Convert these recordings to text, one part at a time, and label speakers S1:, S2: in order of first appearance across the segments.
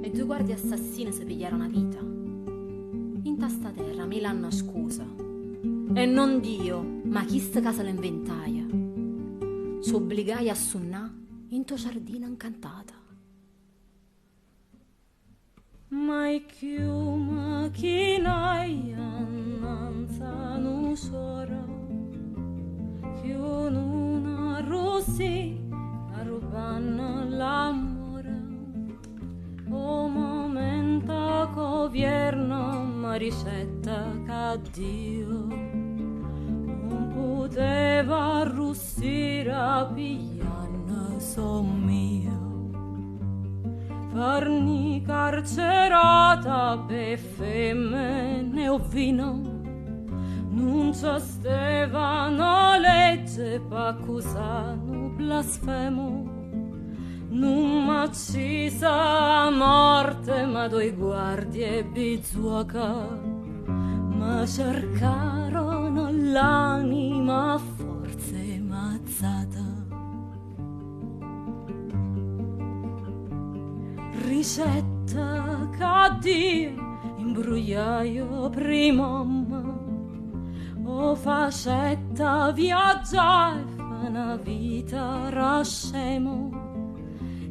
S1: E due guardie assassine si pigliarono a vita. In tasta terra mi l'hanno scusa. E non Dio, ma chi sta casa l'inventaia. S'obbligai a sunnà in to giardina incantata. Mai chiuma chi naia annanza n'usora, chiù non arrossi a rubanna l'amore. O momento govierno ma ricetta che Dio non poteva arrossire a piglianna son mio. Farni carcerata per femmine o vino, non c'è stevano legge per accusare blasfemo. Non m'accisa a morte, ma due guardie bizzuaca, ma cercarono l'anima a forze mazzata. Ricetta che Dio imbrugliaio prima o facetta viaggiare fa una vita rascemo.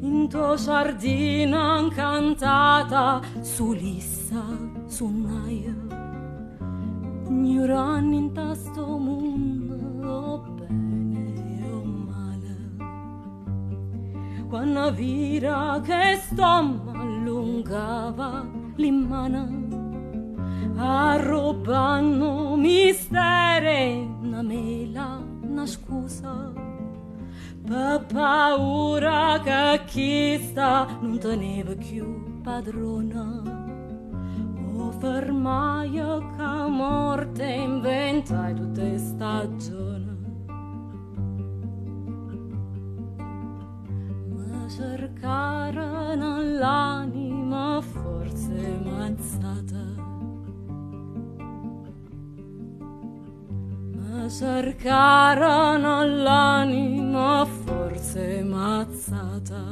S1: In to giardina incantata Sulissa sunnaia, ignorando in tasto mondo o bene o male. Quando vira che stomma allungava l'immana, arrobando misteri una mela, una scusa, per paura che chi sta non teneva più padrona. O fermaia che morte inventai tutte stagioni. Ma cercarono l'anima forse mazzata. Cercarono l'anima forse mazzata.